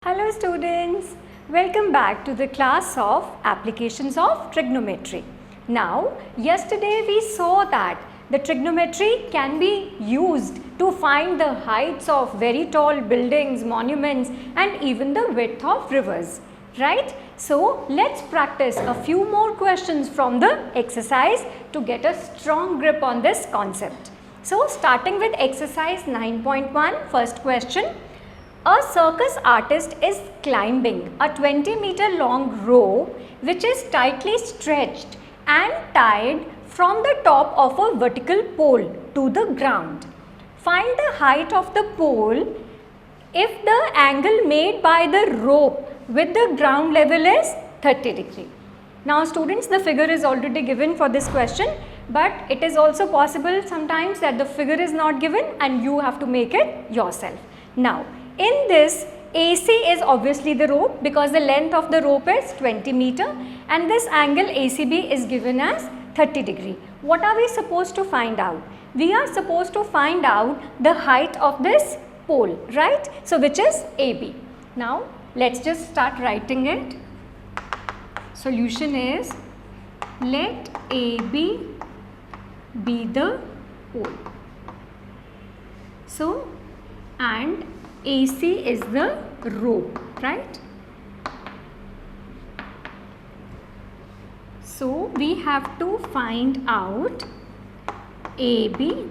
Hello students, welcome back to the class of Applications of Trigonometry. Now, yesterday we saw that the trigonometry can be used to find the heights of very tall buildings, monuments and even the width of rivers, right? So, let's practice a few more questions from the exercise to get a strong grip on this concept. So, starting with exercise 9.1, first question. A circus artist is climbing a 20-meter long rope which is tightly stretched and tied from the top of a vertical pole to the ground. Find the height of the pole if the angle made by the rope with the ground level is 30 degree. Now students, the figure is already given for this question, but it is also possible sometimes that the figure is not given and you have to make it yourself. Now, in this, AC is obviously the rope because the length of the rope is 20 meter and this angle ACB is given as 30 degree. What are we supposed to find out? We are supposed to find out the height of this pole, right? So, which is AB. Now, let's just start writing it. Solution is, let AB be the pole. So, and AC is the rope, right? So, we have to find out AB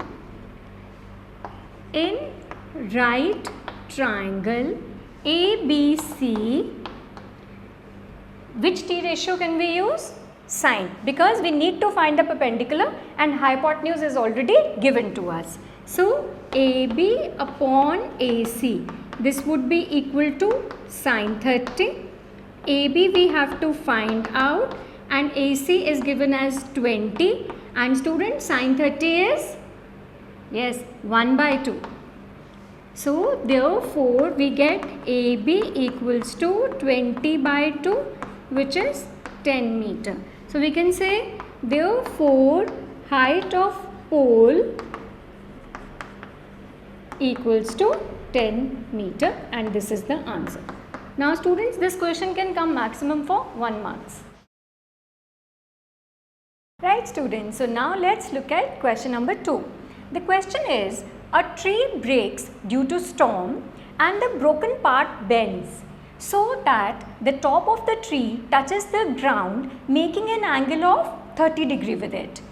in right triangle ABC. Which T ratio can we use? Sine, because we need to find the perpendicular and hypotenuse is already given to us. So, AB upon AC, this would be equal to sine 30. AB we have to find out and AC is given as 20 and student, sine 30 is, yes, 1 by 2. So, therefore, we get AB equals to 20 by 2 which is 10 meter. So, we can say therefore, height of pole equals to 10 meter and this is the answer. Now students, this question can come maximum for 1 marks. Right students, so now let's look at question number 2. The question is, a tree breaks due to storm and the broken part bends so that the top of the tree touches the ground, making an angle of 30 degree with it.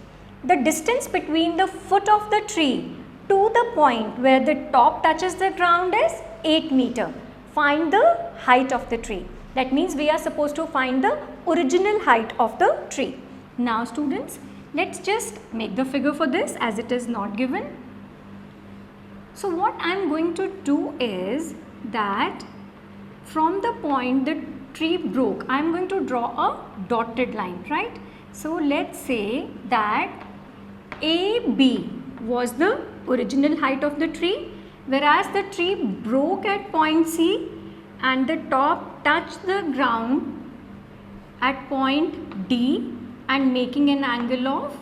The distance between the foot of the tree to the point where the top touches the ground is 8 meter. Find the height of the tree. That means we are supposed to find the original height of the tree. Now students, let's just make the figure for this as it is not given. So what I am going to do is that from the point the tree broke, I am going to draw a dotted line, right? So let's say that AB was the original height of the tree, whereas the tree broke at point C and the top touched the ground at point D and making an angle of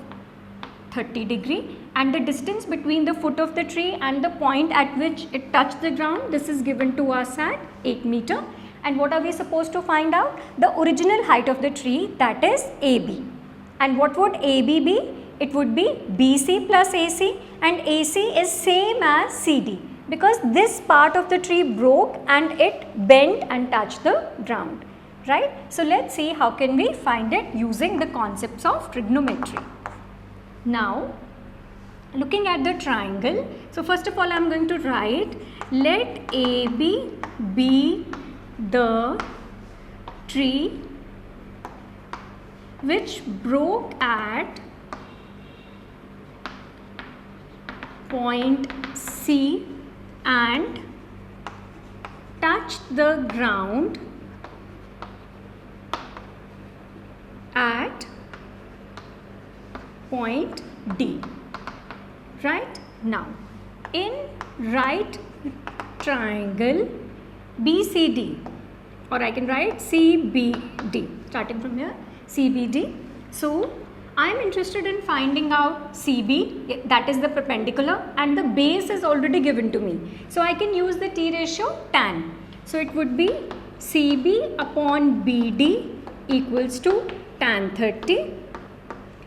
30 degree, and the distance between the foot of the tree and the point at which it touched the ground, this is given to us at 8 meter. And what are we supposed to find out? The original height of the tree, that is AB. And what would AB be? It would be BC plus AC, and AC is same as CD because this part of the tree broke and it bent and touched the ground, right? So let's see how can we find it using the concepts of trigonometry. Now, looking at the triangle, so first of all I am going to write, let AB be the tree which broke at point C and touched the ground at point D. Right? Now, in right triangle BCD, or I can write CBD, starting from here, CBD. So, I am interested in finding out CB, that is the perpendicular, and the base is already given to me. So, I can use the T ratio tan. So it would be CB upon BD equals to tan 30.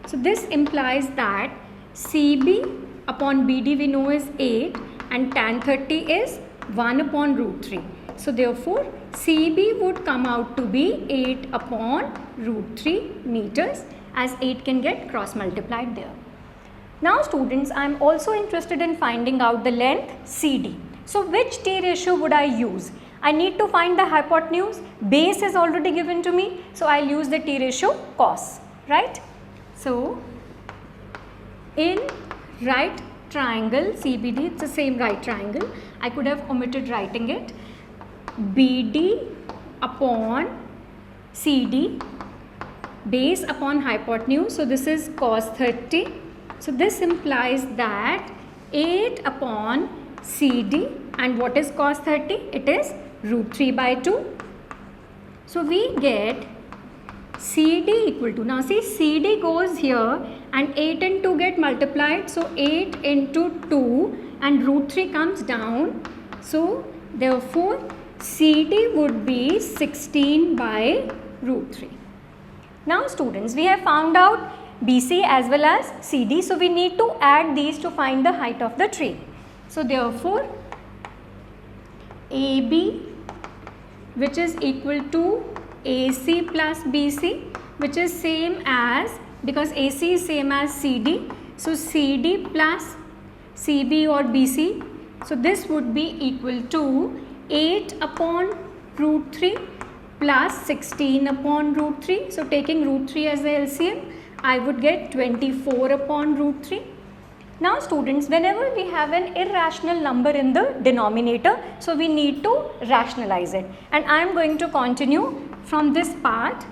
So this implies that CB upon BD we know is 8 and tan 30 is 1 upon root 3. So therefore CB would come out to be 8 upon root 3 meters, as 8 can get cross multiplied there. Now students, I am also interested in finding out the length CD. So which T ratio would I use? I need to find the hypotenuse. Base is already given to me, so I will use the T ratio cos, right? So in right triangle CBD, it's the same right triangle. I could have omitted writing it. BD upon CD, base upon hypotenuse. So this is cos 30. So this implies that 8 upon CD, and what is cos 30? It is root 3 by 2. So we get CD equal to, now see CD goes here and 8 and 2 get multiplied. So 8 into 2 and root 3 comes down. So therefore CD would be 16 by root 3. Now students, we have found out BC as well as CD. So we need to add these to find the height of the tree. So therefore AB, which is equal to AC plus BC, which is same as, because AC is same as CD. So CD plus CB or BC. So this would be equal to 8 upon root 3 plus 16 upon root 3. So taking root 3 as the LCM, I would get 24 upon root 3. Now students, whenever we have an irrational number in the denominator, so we need to rationalize it. And I am going to continue from this part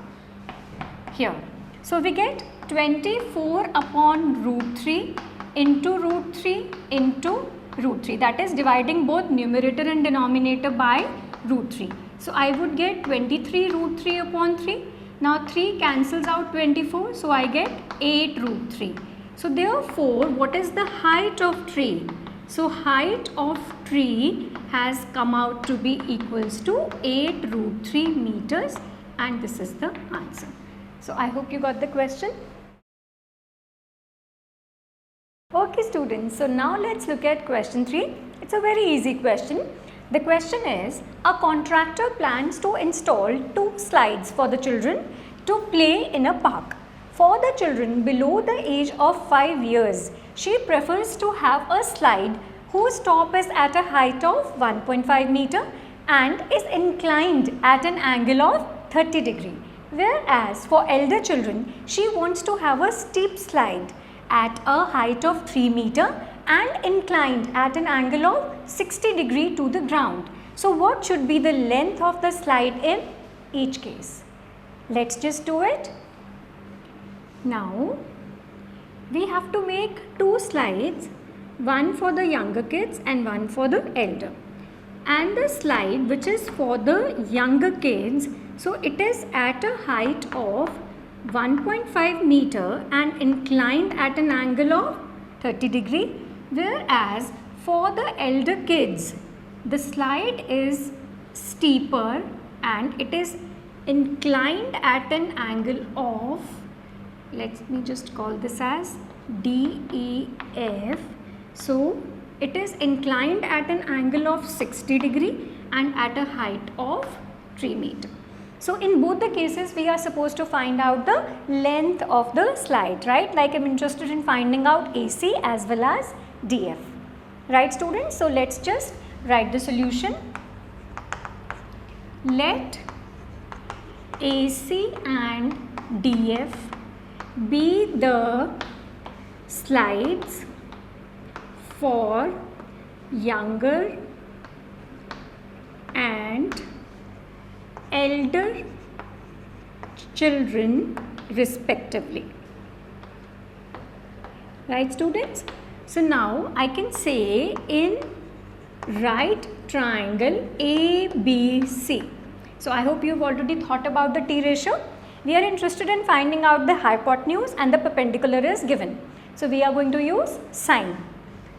here. So we get 24 upon root 3 into root 3 into root 3. That is dividing both numerator and denominator by root 3. So I would get 23 root 3 upon 3. Now 3 cancels out 24. So I get 8 root 3. So therefore, what is the height of tree? So height of tree has come out to be equals to 8 root 3 meters, and this is the answer. So I hope you got the question. Okay students, so now let's look at question 3. It's a very easy question. The question is, a contractor plans to install 2 slides for the children to play in a park. For the children below the age of 5 years, she prefers to have a slide whose top is at a height of 1.5 meter and is inclined at an angle of 30 degree. Whereas for elder children, she wants to have a steep slide at a height of 3 meter and inclined at an angle of 60 degree to the ground. So what should be the length of the slide in each case? Let's just do it. Now we have to make 2 slides, one for the younger kids and one for the elder. And the slide which is for the younger kids, so it is at a height of 1.5 meter and inclined at an angle of 30 degree. Whereas for the elder kids, the slide is steeper and it is inclined at an angle of, let me just call this as DEF. So it is inclined at an angle of 60 degree and at a height of 3 meter. So in both the cases we are supposed to find out the length of the slide, right? Like I'm interested in finding out AC as well as DF. Right students? So let's just write the solution. Let AC and DF be the slides for younger and elder children respectively. Right students? So now I can say in right triangle ABC. So I hope you have already thought about the T ratio. We are interested in finding out the hypotenuse and the perpendicular is given. So we are going to use sine.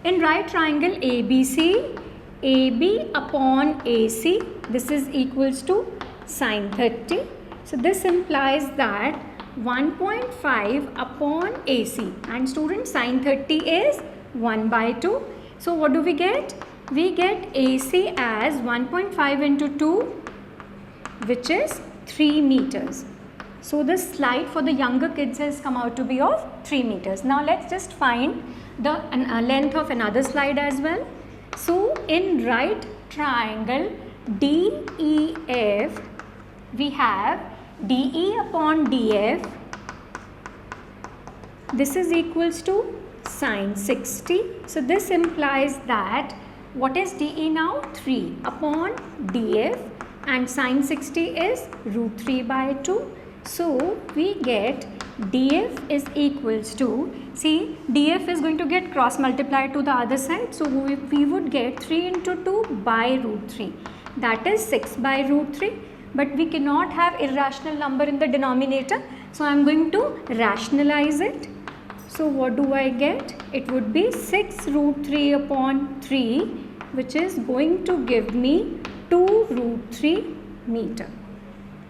In right triangle ABC, AB upon AC, this is equals to sine 30. So this implies that 1.5 upon AC, and students, sine 30 is 1 by 2. So what do we get? We get AC as 1.5 into 2, which is 3 meters. So the slide for the younger kids has come out to be of 3 meters. Now let's just find the length of another slide as well. So in right triangle DEF, we have DE upon DF. This is equals to sine 60. So this implies that what is DE now? 3 upon DF, and sine 60 is root 3 by 2. So we get DF is equals to, see, DF is going to get cross multiplied to the other side. So we would get 3 into 2 by root 3. That is 6 by root 3. But we cannot have irrational number in the denominator. So I am going to rationalize it. So what do I get? It would be 6 root 3 upon 3, which is going to give me 2 root 3 meter.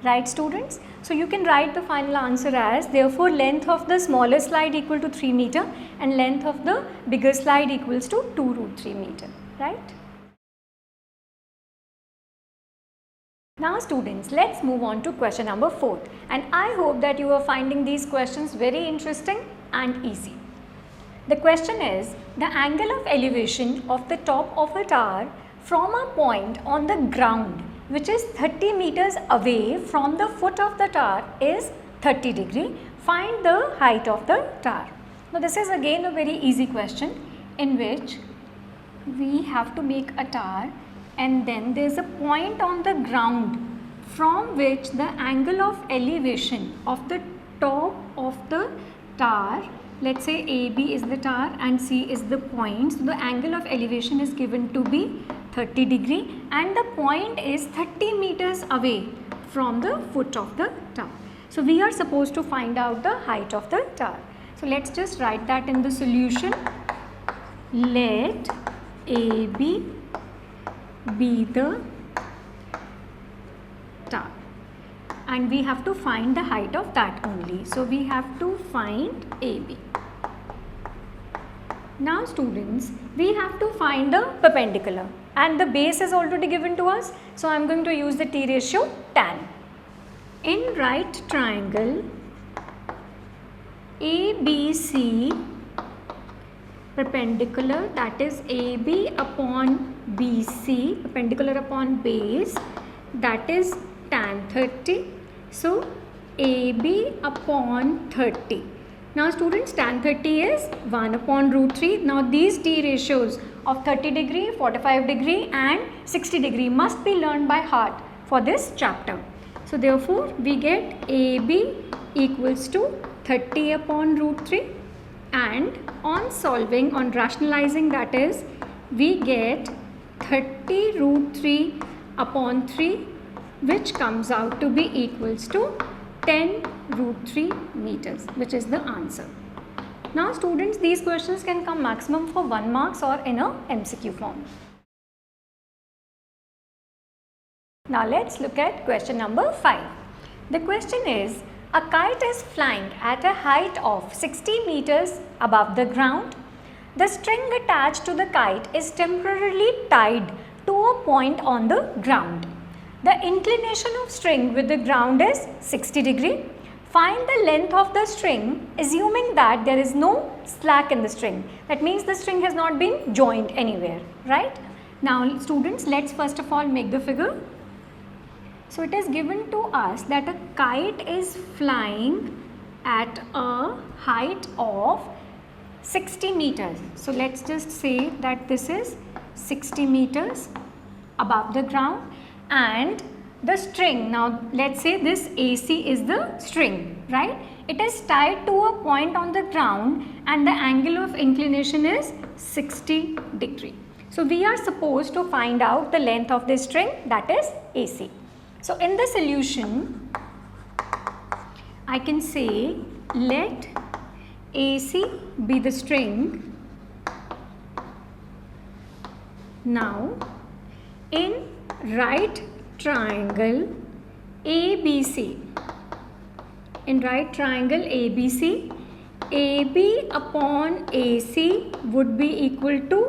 Right, students? So you can write the final answer as, therefore length of the smaller slide equal to 3 meter and length of the bigger slide equals to 2 root 3 meter. Right? Now students, let's move on to question number 4, and I hope that you are finding these questions very interesting and easy. The question is, the angle of elevation of the top of a tower from a point on the ground which is 30 meters away from the foot of the tower is 30 degree. Find the height of the tower. Now this is again a very easy question in which we have to make a tower, and then there is a point on the ground from which the angle of elevation of the top of the tower, let's say AB is the tower and C is the point. So the angle of elevation is given to be 30 degree and the point is 30 meters away from the foot of the tower. So we are supposed to find out the height of the tower. So let's just write that in the solution. Let AB be the tower, and we have to find the height of that only. So we have to find AB. Now students, we have to find the perpendicular, and the base is already given to us. So I am going to use the T ratio tan. In right triangle ABC, perpendicular, that is AB upon BC, perpendicular upon base, that is tan 30. So AB upon 30. Now students, tan 30 is 1 upon root 3. Now these T ratios of 30 degree, 45 degree and 60 degree must be learned by heart for this chapter. So therefore we get AB equals to 30 upon root 3, and on solving, on rationalizing, that is, we get 30 root 3 upon 3, which comes out to be equals to 10 root 3 meters, which is the answer. Now students, these questions can come maximum for 1 marks or in a MCQ form. Now let's look at question number 5. The question is, a kite is flying at a height of 60 meters above the ground. The string attached to the kite is temporarily tied to a point on the ground. The inclination of string with the ground is 60 degree. Find the length of the string, assuming that there is no slack in the string. That means the string has not been joined anywhere, right? Now students, let's first of all make the figure. So it is given to us that a kite is flying at a height of 60 meters. So let's just say that this is 60 meters above the ground, and the string, now let's say this AC is the string, right? It is tied to a point on the ground and the angle of inclination is 60 degree. So we are supposed to find out the length of this string, that is AC. So in the solution, I can say let AC be the string. Now in right triangle ABC, in right triangle ABC, AB upon AC would be equal to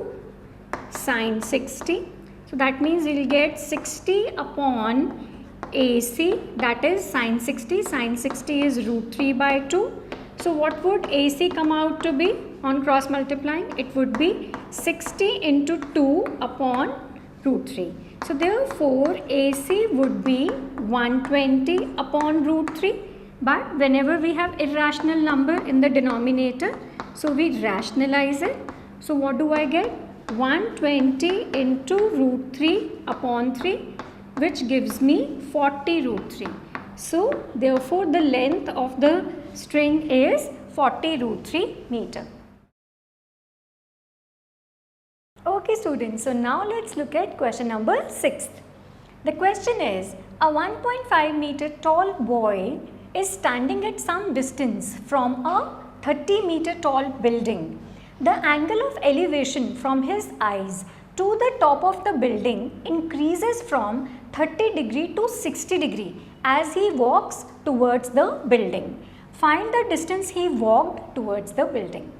sine 60. So that means we will get 60 upon AC, that is sine 60. Sine 60 is root 3 by 2. So what would AC come out to be on cross multiplying? It would be 60 into 2 upon root 3. So therefore AC would be 120 upon root 3. But whenever we have irrational number in the denominator, so we rationalize it. So what do I get? 120 into root 3 upon 3, which gives me 40 root 3. So therefore the length of the string is 40 root 3 meter. Okay students, so now let's look at question number 6. The question is, a 1.5 meter tall boy is standing at some distance from a 30 meter tall building. The angle of elevation from his eyes to the top of the building increases from 30 degree to 60 degree as he walks towards the building. Find the distance he walked towards the building.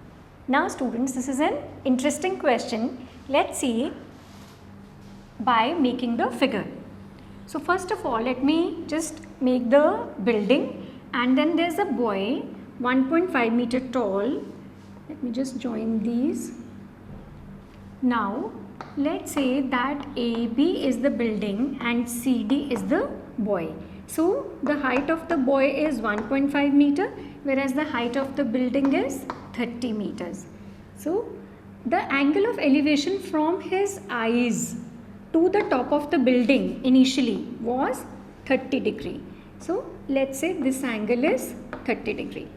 Now students, this is an interesting question. Let's see by making the figure. So first of all, let me just make the building, and then there's a boy 1.5 meter tall. Let me just join these. Now let's say that AB is the building and CD is the boy. So the height of the boy is 1.5 meter, whereas the height of the building is 30 meters. So the angle of elevation from his eyes to the top of the building initially was 30 degree. So let's say this angle is 30 degree.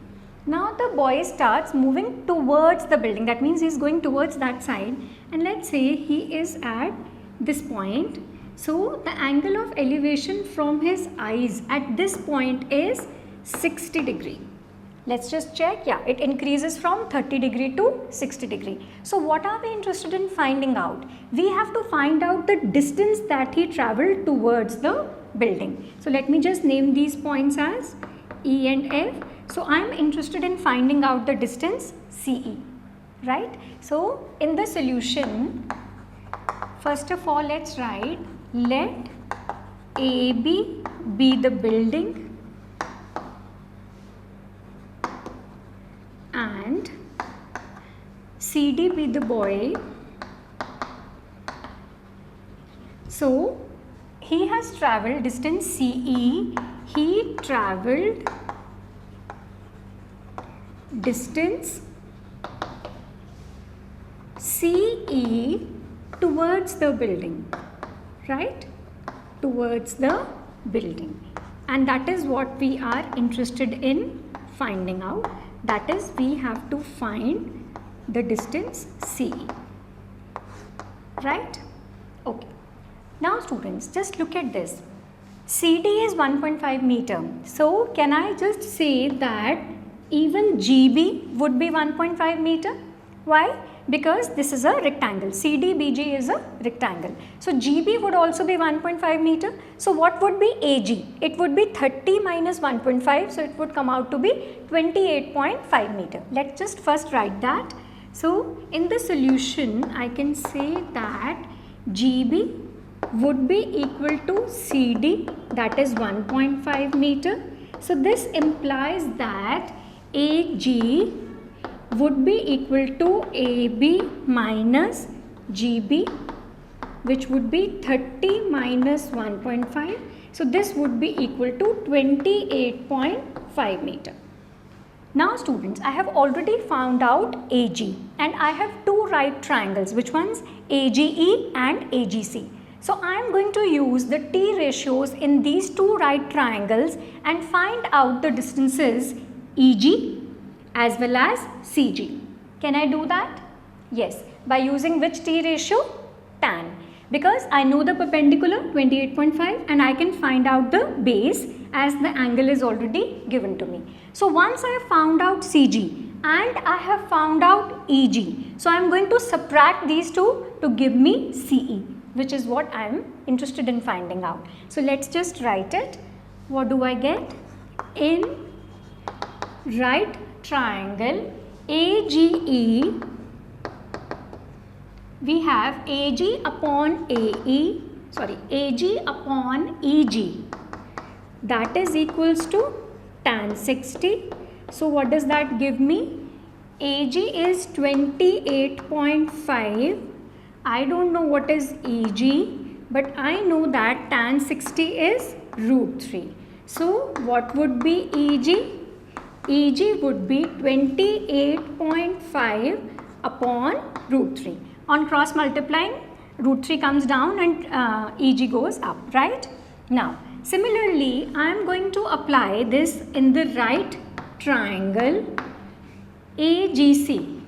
Now the boy starts moving towards the building, that means he is going towards that side, and let's say he is at this point. So the angle of elevation from his eyes at this point is 60 degree. Let's just check. Yeah, it increases from 30 degree to 60 degree. So what are we interested in finding out? We have to find out the distance that he traveled towards the building. So let me just name these points as E and F. So I am interested in finding out the distance CE, right? So in the solution, first of all, let's write, let AB be the building and CD be the boy. So he has travelled distance CE, he travelled distance CE towards the building, right? Towards the building, and that is what we are interested in finding out. That is, we have to find the distance CE, right? Okay. Now students, just look at this. CD is 1.5 meter. So can I just say that even GB would be 1.5 meter? Why? Because this is a rectangle. CDBG is a rectangle. So GB would also be 1.5 meter. So what would be AG? It would be 30 minus 1.5. So it would come out to be 28.5 meter. Let's just first write that. So in the solution, I can say that GB would be equal to CD, that is 1.5 meter. So this implies that AG would be equal to AB minus GB, which would be 30 minus 1.5. So this would be equal to 28.5 meter. Now students, I have already found out AG and I have two right triangles. Which ones? AGE and AGC. So I am going to use the T ratios in these two right triangles and find out the distances EG as well as CG. Can I do that? Yes. By using which T ratio? Tan. Because I know the perpendicular 28.5 and I can find out the base as the angle is already given to me. So once I have found out CG and I have found out EG, so I am going to subtract these two to give me CE. which is what I am interested in finding out. So let's just write it. What do I get? In right triangle AGE, we have AG upon AE, AG upon EG, that is equals to tan 60. So what does that give me? AG is 28.5. I don't know what is EG, but I know that tan 60 is root 3. So what would be EG? EG would be 28.5 upon root 3. On cross multiplying, root 3 comes down and EG goes up, right? Now, similarly, I am going to apply this in the right triangle AGC.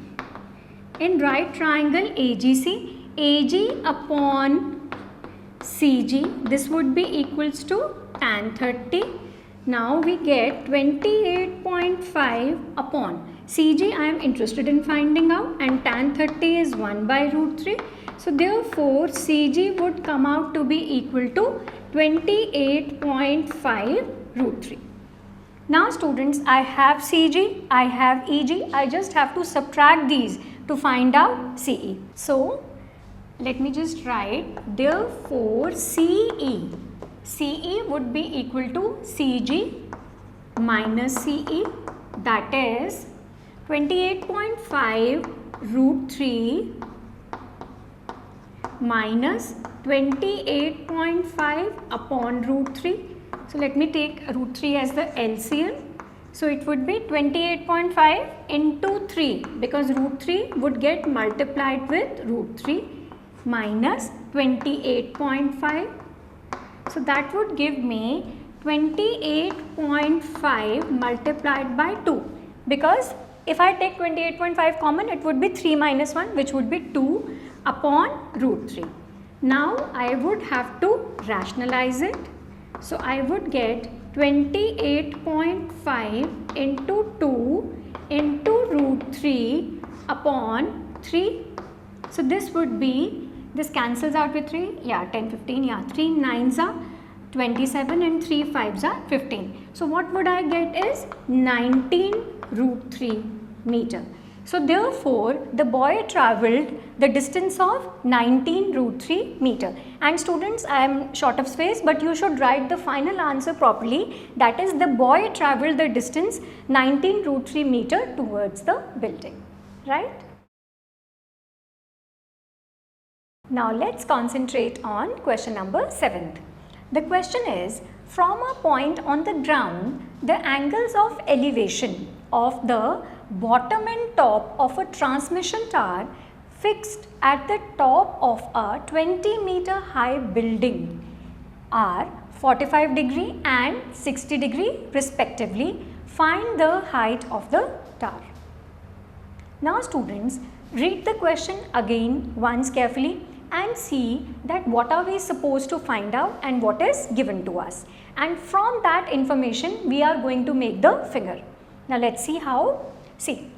In right triangle AGC, AG upon CG, this would be equals to tan 30. Now we get 28.5 upon CG. I am interested in finding out, and tan 30 is 1 by root 3. So therefore CG would come out to be equal to 28.5 root 3. Now students, I have CG, I have EG, I just have to subtract these to find out CE. So let me just write, therefore CE would be equal to CG minus CE, that is 28.5 root 3 minus 28.5 upon root 3. So let me take root 3 as the LCM. So it would be 28.5 into 3, because root 3 would get multiplied with root 3 minus 28.5. So that would give me 28.5 multiplied by 2, because if I take 28.5 common, it would be 3 minus 1, which would be 2 upon root 3. Now I would have to rationalize it. So I would get 28.5 into 2 into root 3 upon 3. So this would be, this cancels out with 3, yeah, 10, 15, yeah, 3 9s are 27 and 3 5s are 15. So what would I get is 19 root 3 meter. So therefore the boy travelled the distance of 19 root 3 meter. And students, I am short of space, but you should write the final answer properly. That is, the boy travelled the distance 19 root 3 meter towards the building, right? Now let's concentrate on question number 7th. The question is, from a point on the ground, the angles of elevation of the bottom and top of a transmission tower fixed at the top of a 20-meter high building are 45 degree and 60 degree respectively. Find the height of the tower. Now students, read the question again once carefully and see that what are we supposed to find out and what is given to us. And from that information, we are going to make the figure. Now let's see how. See,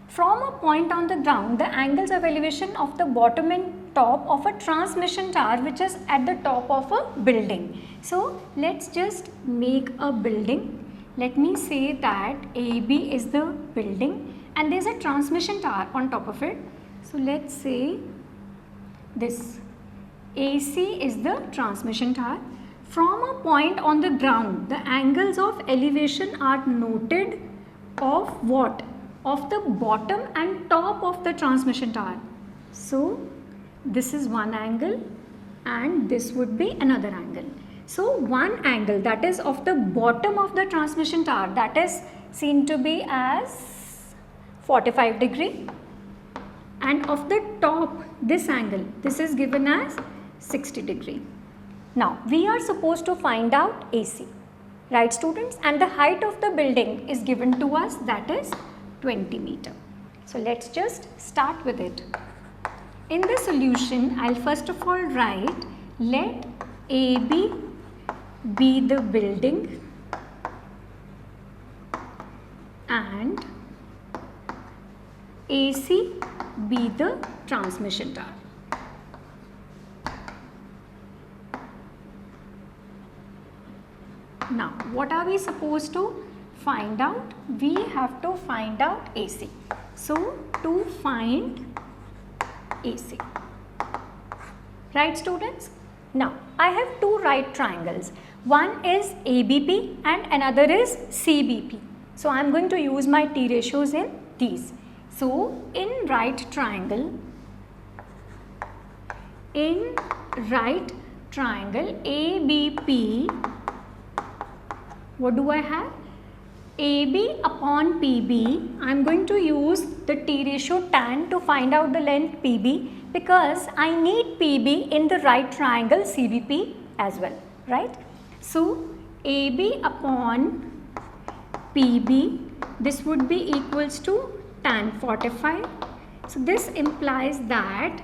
from a point on the ground, the angles of elevation of the bottom and top of a transmission tower which is at the top of a building. So let's just make a building. Let me say that AB is the building and there is a transmission tower on top of it. So let's say this AC is the transmission tower. From a point on the ground, the angles of elevation are noted of what? Of the bottom and top of the transmission tower. So this is one angle and this would be another angle. So one angle, that is of the bottom of the transmission tower, that is seen to be as 45 degree, and of the top, this angle, this is given as 60 degree. Now we are supposed to find out AC, right students, and the height of the building is given to us, that is 20 meter. So let's just start with it. In the solution, I'll first of all write, let AB be the building and AC be the transmission tower. Now, what are we supposed to find out? We have to find out AC. So, to find AC. Right, students? Now, I have two right triangles. One is ABP and another is CBP. So, I am going to use my T ratios in these. So, in right triangle ABP, what do I have? AB upon PB, I am going to use the T ratio tan to find out the length PB, because I need PB in the right triangle CBP as well, right? So, AB upon PB, this would be equals to tan 45. So, this implies that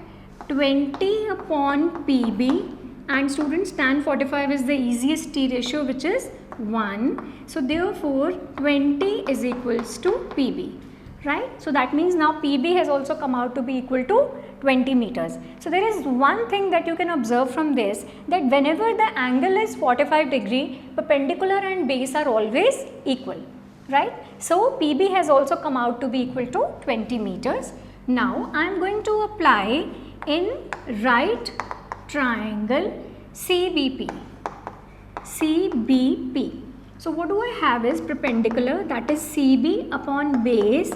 20 upon PB, and students, tan 45 is the easiest T ratio, which is 1. So, therefore, 20 is equals to PB, right? So, that means now PB has also come out to be equal to 20 meters. So, there is one thing that you can observe from this, that whenever the angle is 45 degree, perpendicular and base are always equal, right? So, PB has also come out to be equal to 20 meters. Now, I am going to apply in right triangle CBP. So, what do I have is perpendicular, that is CB upon base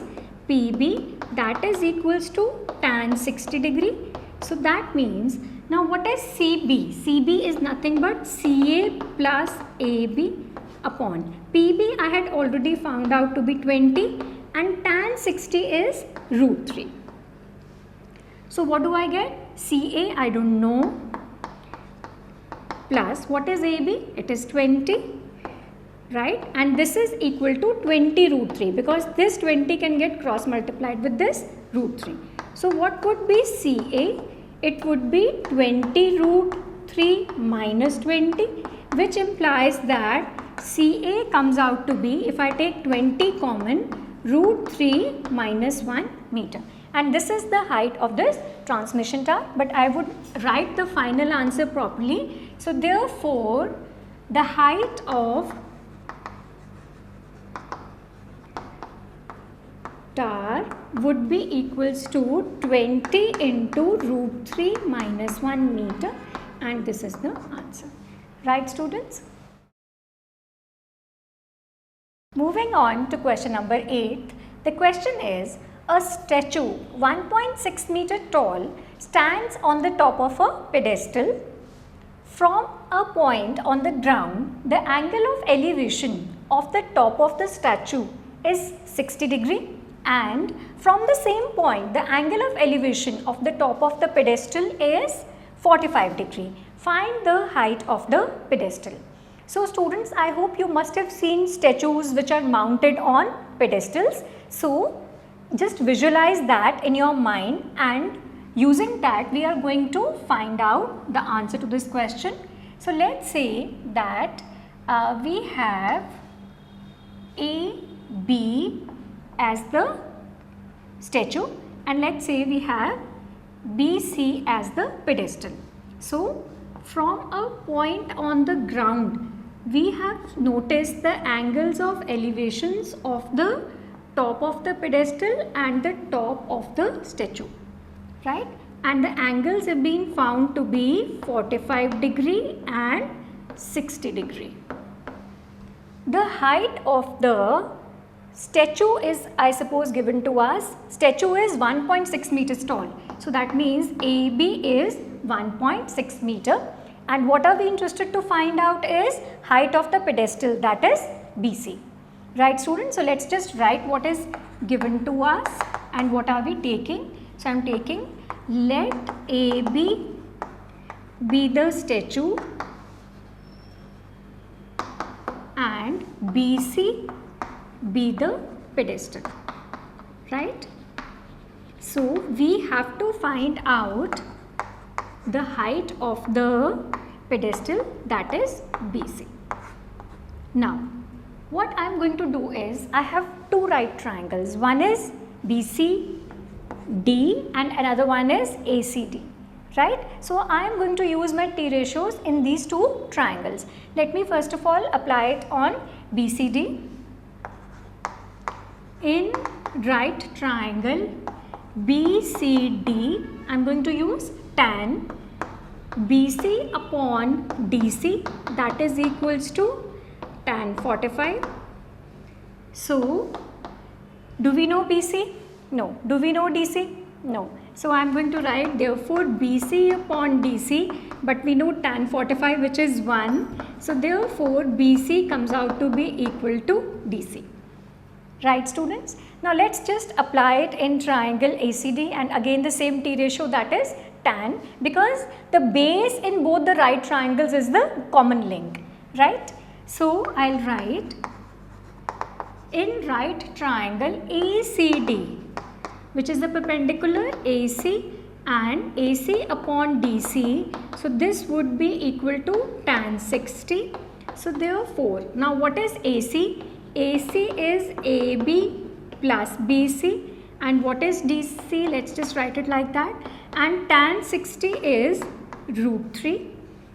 PB, that is equals to tan 60 degree. So, that means, now what is CB? CB is nothing but CA plus AB upon PB. I had already found out to be 20 and tan 60 is root 3. So, what do I get? CA I don't know, plus what is AB? It is 20, right? And this is equal to 20 root 3, because this 20 can get cross multiplied with this root 3. So, what would be CA? It would be 20 root 3 minus 20, which implies that CA comes out to be, if I take 20 common, root 3 minus 1 meter. And this is the height of this transmission tower, but I would write the final answer properly. So, therefore, the height of tower would be equals to 20 into root 3 minus 1 meter, and this is the answer. Right, students? Moving on to question number 8. The question is, a statue 1.6 meter tall stands on the top of a pedestal. From a point on the ground, the angle of elevation of the top of the statue is 60 degree, and from the same point, the angle of elevation of the top of the pedestal is 45 degree. Find the height of the pedestal. So, students, I hope you must have seen statues which are mounted on pedestals. So, just visualize that in your mind, and using that we are going to find out the answer to this question. So, let us say that we have A, B as the statue, and let us say we have B, C as the pedestal. So, from a point on the ground, we have noticed the angles of elevations of the top of the pedestal and the top of the statue, right? And the angles have been found to be 45 degree and 60 degree. The height of the statue is, I suppose, given to us. Statue is 1.6 meters tall. So, that means AB is 1.6 meter. And what are we interested to find out is height of the pedestal, that is BC. Right, students? So, let us just write what is given to us and what are we taking. So, I am taking, let AB be the statue and BC be the pedestal, right? So, we have to find out the height of the pedestal, that is BC. Now, what I am going to do is, I have two right triangles. One is BCD and another one is ACD, right? So I am going to use my T ratios in these two triangles. Let me first of all apply it on BCD. In right triangle BCD, I am going to use tan BC upon DC, that is equals to tan 45. So, do we know BC? No. Do we know DC? No. So, I am going to write therefore BC upon DC, but we know tan 45 which is 1. So, therefore BC comes out to be equal to DC. Right, students? Now, let us just apply it in triangle ACD, and again the same T ratio, that is tan, because the base in both the right triangles is the common link, right? So, I will write in right triangle ACD, which is the perpendicular AC and AC upon DC. So, this would be equal to tan 60. So, therefore, now what is AC? AC is AB plus BC, and what is DC? Let's just write it like that, and tan 60 is √3.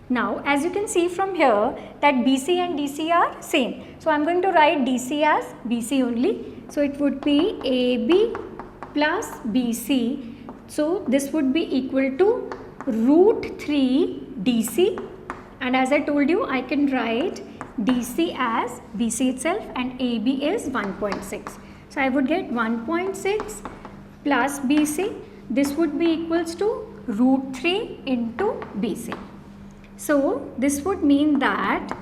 Now, as you can see from here that BC and DC are same. So, I am going to write DC as BC only. So, it would be AB plus BC. So, this would be equal to √3 DC, and as I told you, I can write DC as BC itself and AB is 1.6. So, I would get 1.6 plus BC. This would be equals to √3 into BC. So, this would mean that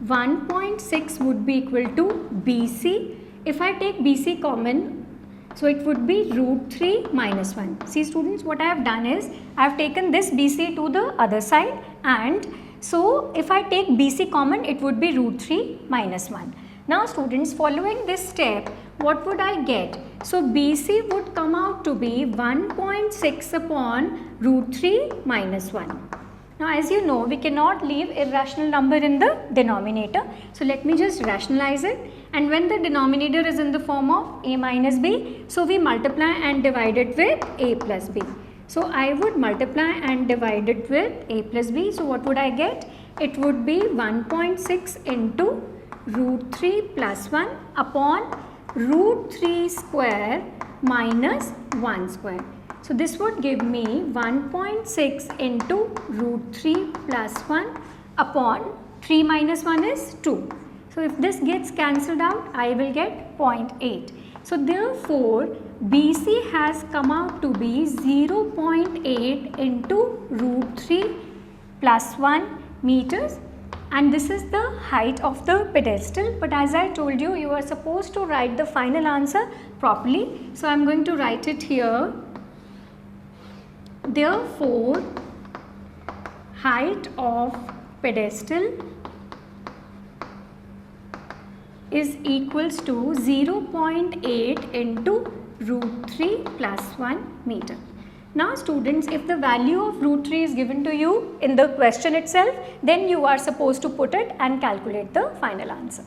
1.6 would be equal to BC. If I take BC common, so it would be √3 minus 1. See students, what I have done is, I have taken this BC to the other side, and so if I take BC common, it would be √3 minus 1. Now students, following this step, what would I get? So BC would come out to be 1.6 upon √3 minus 1. Now as you know, we cannot leave irrational number in the denominator. So let me just rationalize it, and when the denominator is in the form of a minus b, so we multiply and divide it with a plus b. So I would multiply and divide it with a plus b. So what would I get? It would be 1.6 into √3 plus 1 upon √3 square minus 1 square. So this would give me 1.6 into √3 plus 1 upon 3 minus 1 is 2. So if this gets cancelled out, I will get 0.8. So therefore, BC has come out to be 0.8 into √3 plus 1 meters, and this is the height of the pedestal. But as I told you, you are supposed to write the final answer properly. So I am going to write it here. Therefore, height of pedestal is equals to 0.8 into √3 plus 1 meter. Now students, if the value of √3 is given to you in the question itself, then you are supposed to put it and calculate the final answer.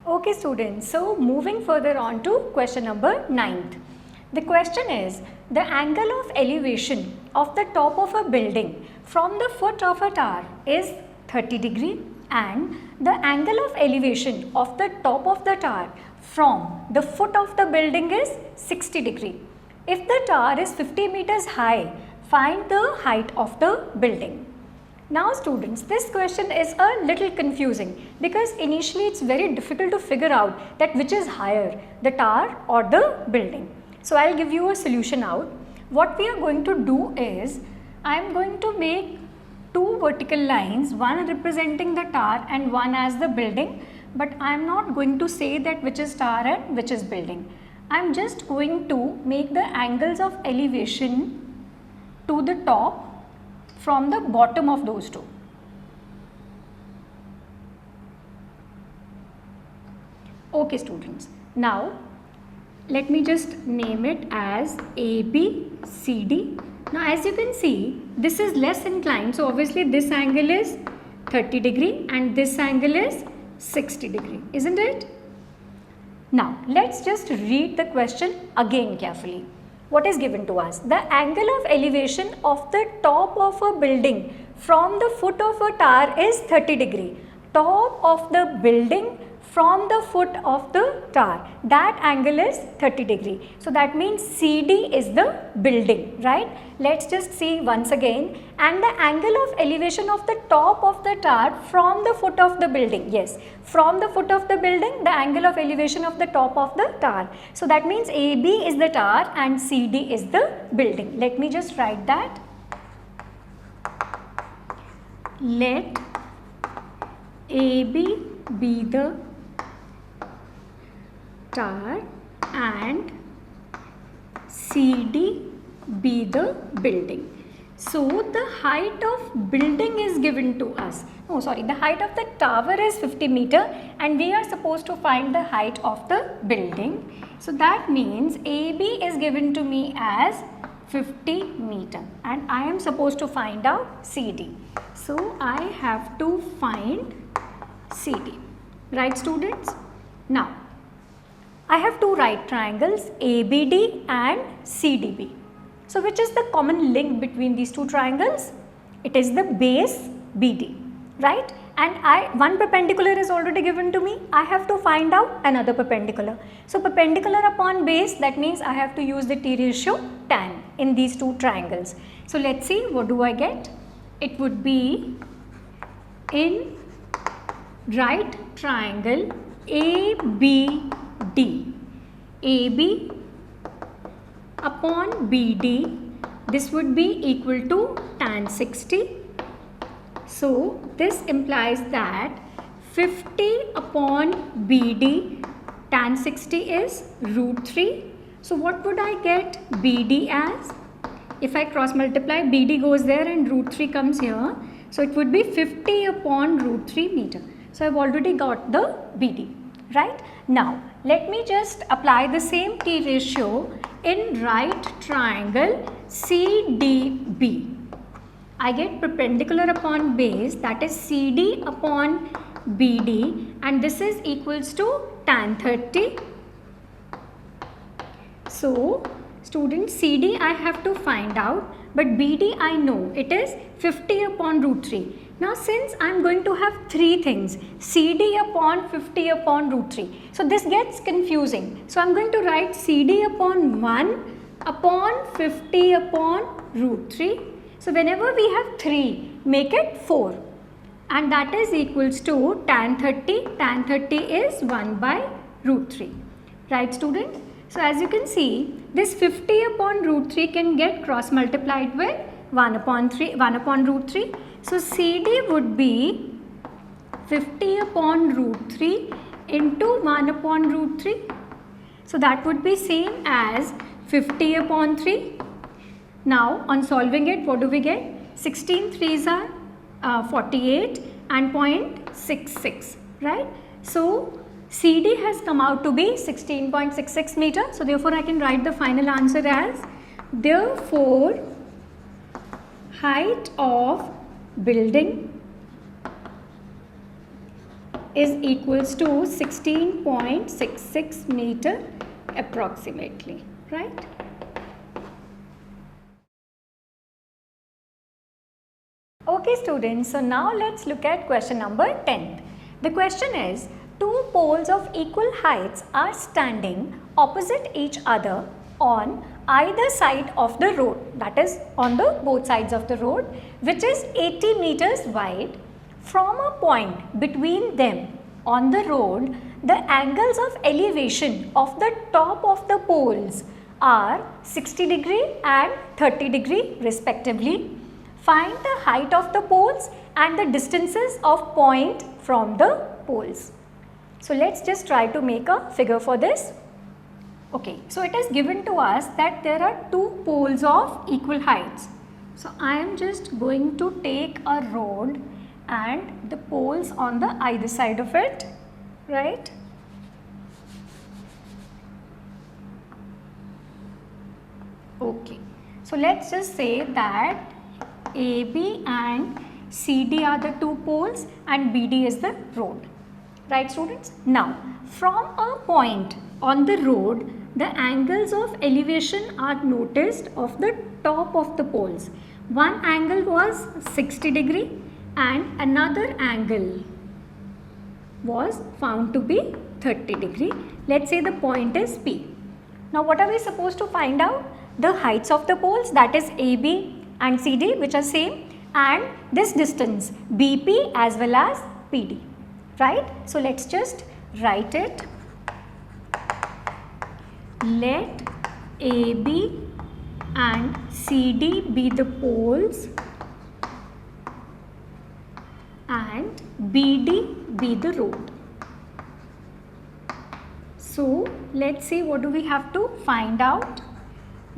Okay students, so moving further on to question number 9th. The question is, the angle of elevation of the top of a building from the foot of a tower is 30 degree and the angle of elevation of the top of the tower from the foot of the building is 60 degree. If the tower is 50 meters high, find the height of the building. Now students, this question is a little confusing because initially it's very difficult to figure out that which is higher, the tower or the building. So I'll give you a solution out. What we are going to do is, I am going to make two vertical lines, one representing the tower and one as the building, but I am not going to say that which is tower and which is building. I am just going to make the angles of elevation to the top from the bottom of those two. Okay students, now let me just name it as ABCD. Now as you can see, this is less inclined, so obviously this angle is 30 degree and this angle is 60 degree, isn't it? Now let's just read the question again carefully. what is given to us? The angle of elevation of the top of a building from the foot of a tower is 30 degree. Top of the building from the foot of the tower, that angle is 30 degree. So that means CD is the building, right? Let's just see once again. And the angle of elevation of the top of the tower from the foot of the building. Yes, from the foot of the building, the angle of elevation of the top of the tower. So that means AB is the tower and CD is the building. Let me just write that. Let AB be the tower and CD be the building. So the height of building is given to us. Oh sorry, the height of the tower is 50 meter and we are supposed to find the height of the building. So that means AB is given to me as 50 meter and I am supposed to find out CD. So I have to find CD. Right students? Now I have two right triangles ABD and CDB. So which is the common link between these two triangles? It is the base BD, right? And one perpendicular is already given to me. I have to find out another perpendicular. So perpendicular upon base, that means I have to use the T ratio tan in these two triangles. So let's see, what do I get? It would be in right triangle ABD, AB upon BD, this would be equal to tan 60. So this implies that 50 upon BD, tan 60 is root 3. So what would I get BD as? If I cross multiply, BD goes there and root 3 comes here. So it would be 50 upon root 3 meter. So I've already got the BD, right? Now let me just apply the same T ratio in right triangle CDB. I get perpendicular upon base, that is CD upon BD, and this is equals to tan 30. So students, CD I have to find out, but BD I know it is 50 upon root 3. Now since I am going to have three things, CD upon 50 upon root 3. So this gets confusing. So I am going to write CD upon 1 upon 50 upon root 3. So whenever we have 3, make it 4. And that is equals to tan 30. Tan 30 is 1 by root 3. Right students? So as you can see, this 50 upon root 3 can get cross multiplied with 1 upon root 3. So CD would be 50 upon root 3 into 1 upon root 3. So that would be same as 50 upon 3. Now on solving it, what do we get? 16 3s are 48 and 0.66, right? So CD has come out to be 16.66 meter. So therefore I can write the final answer as, therefore height of building is equals to 16.66 meter approximately, right? Okay students, so now let's look at question number 10. The question is, two poles of equal heights are standing opposite each other on either side of the road, that is on the both sides of the road, which is 80 meters wide. From a point between them on the road, the angles of elevation of the top of the poles are 60 degree and 30 degree respectively. Find the height of the poles and the distances of point from the poles. So let's just try to make a figure for this. Okay, so it is given to us that there are two poles of equal heights. So I am just going to take a road and the poles on the either side of it, right? Okay, so let's just say that AB and CD are the two poles and BD is the road, right students? Now from a point on the road, the angles of elevation are noticed of the top of the poles. One angle was 60 degree and another angle was found to be 30 degree. Let's say the point is P. Now what are we supposed to find out? The heights of the poles, that is AB and CD, which are same, and this distance BP as well as PD, right? So let's just write it. Let AB and CD be the poles and BD be the road. So let's see, what do we have to find out?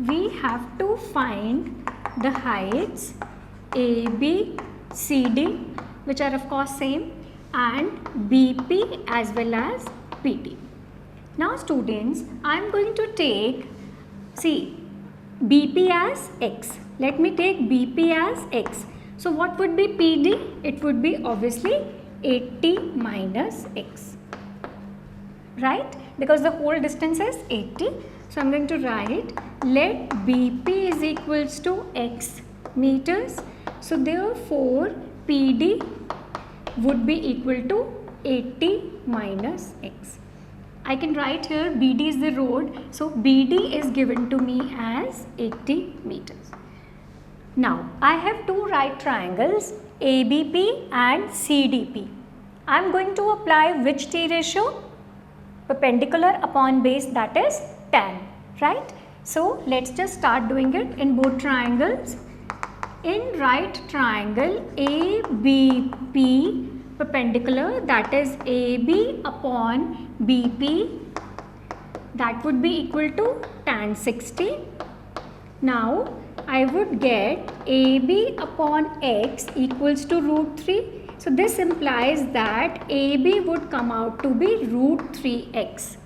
We have to find the heights AB, CD, which are of course same, and BP as well as PD. Now students, I am going to take, see, BP as X. Let me take BP as X. So what would be PD? It would be obviously 80 minus X, right? Because the whole distance is 80. So I am going to write, let BP is equals to X meters. So therefore PD would be equal to 80 minus X. I can write here BD is the road. So BD is given to me as 80 meters. Now I have two right triangles, ABP and CDP. I am going to apply which T ratio? Perpendicular upon base, that is tan, right? So let's just start doing it in both triangles. In right triangle ABP perpendicular, that is AB upon BP, that would be equal to tan 60. Now I would get AB upon X equals to root 3. So this implies that AB would come out to be root 3x.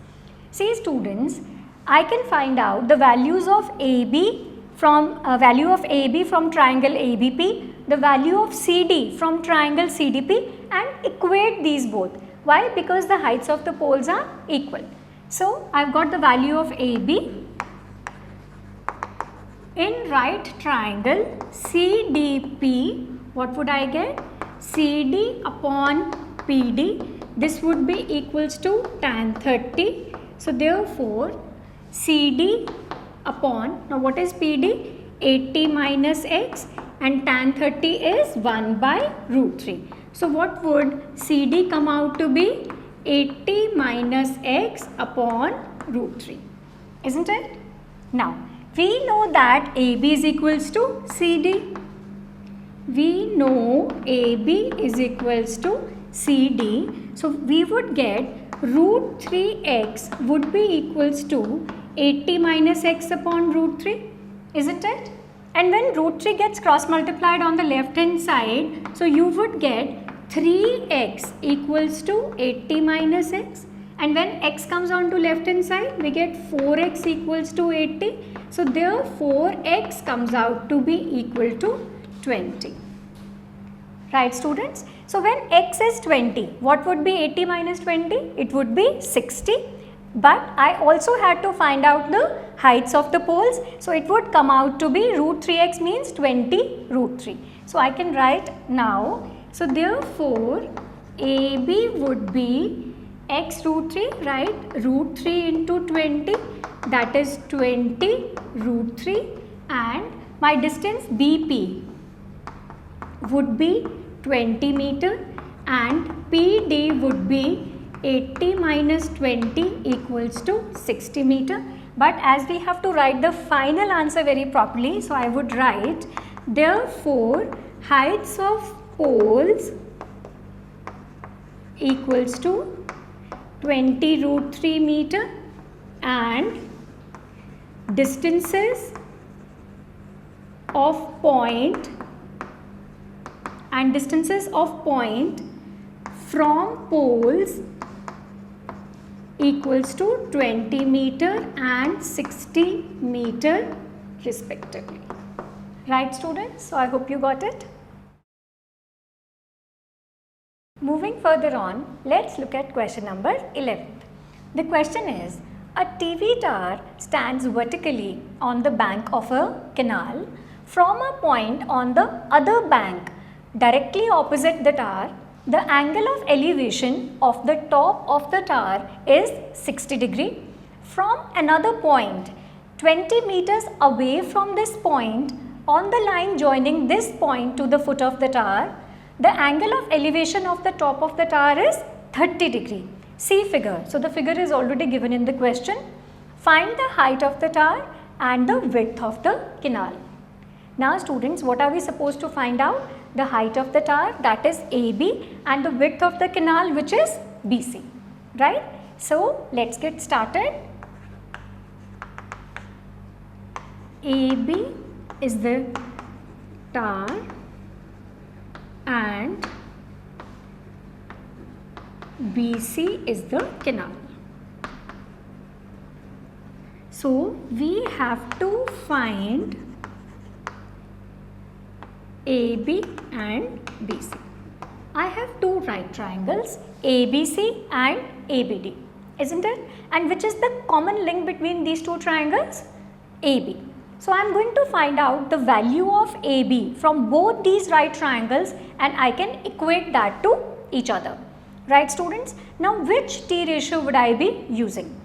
See students, I can find out the values of AB from value of AB from triangle ABP, the value of CD from triangle CDP, and equate these both. Why? Because the heights of the poles are equal. So I've got the value of AB. In right triangle CDP, what would I get? CD upon PD, this would be equals to tan 30. So therefore CD upon, now what is PD? 80 minus X, and tan 30 is 1 by root 3. So what would CD come out to be? 80 minus X upon root 3, isn't it? Now we know that AB is equals to CD. We know AB is equals to CD. So we would get root 3x would be equals to 80 minus x upon root 3, isn't it? And when root 3 gets cross multiplied on the left hand side, so you would get 3x equals to 80 minus x. And when x comes on to left hand side, we get 4x equals to 80. So therefore x comes out to be equal to 20. Right students? So when x is 20, what would be 80 minus 20? It would be 60. But I also had to find out the heights of the poles. So it would come out to be root 3x means 20 root 3. So I can write now. So therefore AB would be x root 3, right? Root 3 into 20, that is 20 root 3, and my distance BP would be 20 meter and PD would be 80 minus 20 equals to 60 meter. But as we have to write the final answer very properly, so I would write, therefore heights of poles equals to 20 root 3 meter and distances of point from poles equals to 20 meter and 60 meter respectively. Right students? So I hope you got it. Moving further on, let's look at question number 11. The question is, A TV tower stands vertically on the bank of a canal. From a point on the other bank directly opposite the tower, the angle of elevation of the top of the tower is 60 degree. From another point 20 meters away from this point, on the line joining this point to the foot of the tower, the angle of elevation of the top of the tower is 30 degree. See figure. So, the figure is already given in the question. Find the height of the tower and the width of the canal. Now students, what are we supposed to find out? The height of the tower, that is AB, and the width of the canal, which is BC, right? So, let's get started. AB is the tower and BC is the canal. So, we have to find AB and BC. I have two right triangles, ABC and ABD, isn't it? And which is the common link between these two triangles? AB. So, I am going to find out the value of AB from both these right triangles and I can equate that to each other. Right students? Now, which T ratio would I be using?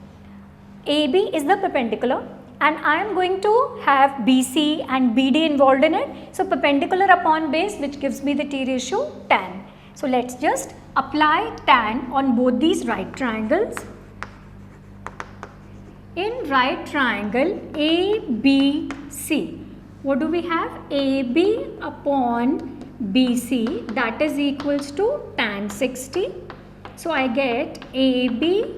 AB is the perpendicular and I am going to have BC and BD involved in it. So, perpendicular upon base, which gives me the T ratio tan. So, let us just apply tan on both these right triangles. In right triangle ABC, what do we have? AB upon BC, that is equals to tan 60. So, I get AB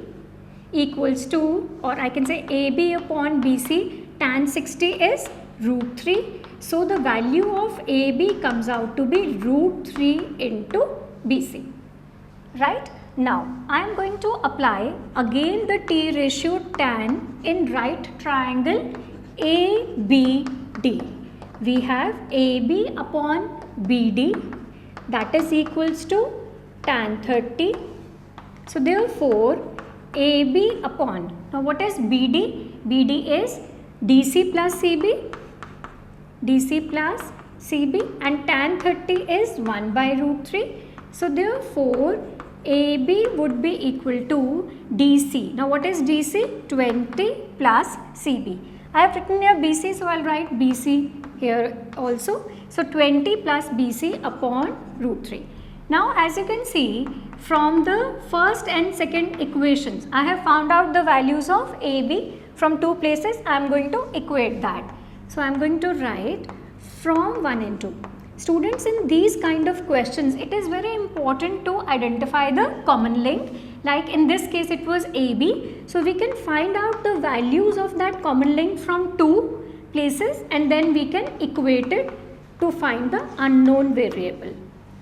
equals to, or I can say AB upon BC, tan 60 is root 3. So, the value of AB comes out to be root 3 into BC, right? Now, I am going to apply again the T ratio tan in right triangle ABD. We have AB upon BD, that is equals to tan 30. So, therefore, AB upon, now what is BD? BD is DC plus CB, DC plus CB, and tan 30 is 1 by root 3. So, therefore, AB would be equal to DC. Now, what is DC? 20 plus CB. I have written here BC, so I will write BC here also. So, 20 plus BC upon root 3. Now, as you can see, from the first and second equations, I have found out the values of AB from two places. I am going to equate that. So, I am going to write from 1 and 2. Students, in these kind of questions, it is very important to identify the common link. Like in this case, it was AB. So, we can find out the values of that common link from two places and then we can equate it to find the unknown variable.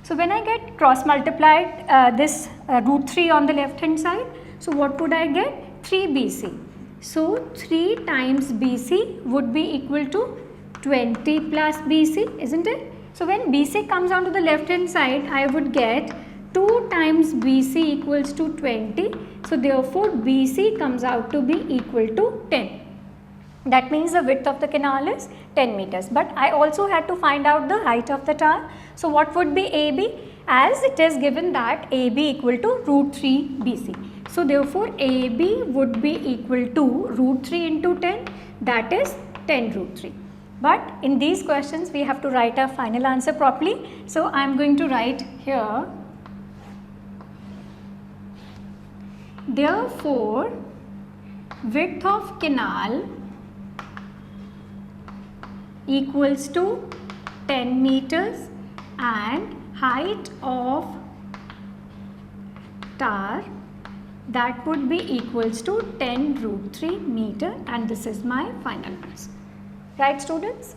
So, when I get cross multiplied this root 3 on the left hand side, so what would I get? 3BC. So, 3 times BC would be equal to 20 plus BC, isn't it? So, when BC comes down to the left hand side, I would get 2 times BC equals to 20. So, therefore, BC comes out to be equal to 10. That means the width of the canal is 10 meters. But I also had to find out the height of the tower. So, what would be AB? As it is given that AB equal to root 3 BC. So, therefore, AB would be equal to root 3 into 10, that is 10 root 3. But in these questions, we have to write our final answer properly. So, I am going to write here, therefore, width of canal equals to 10 meters and height of tower, that would be equals to 10 root 3 meter, and this is my final answer. Right students?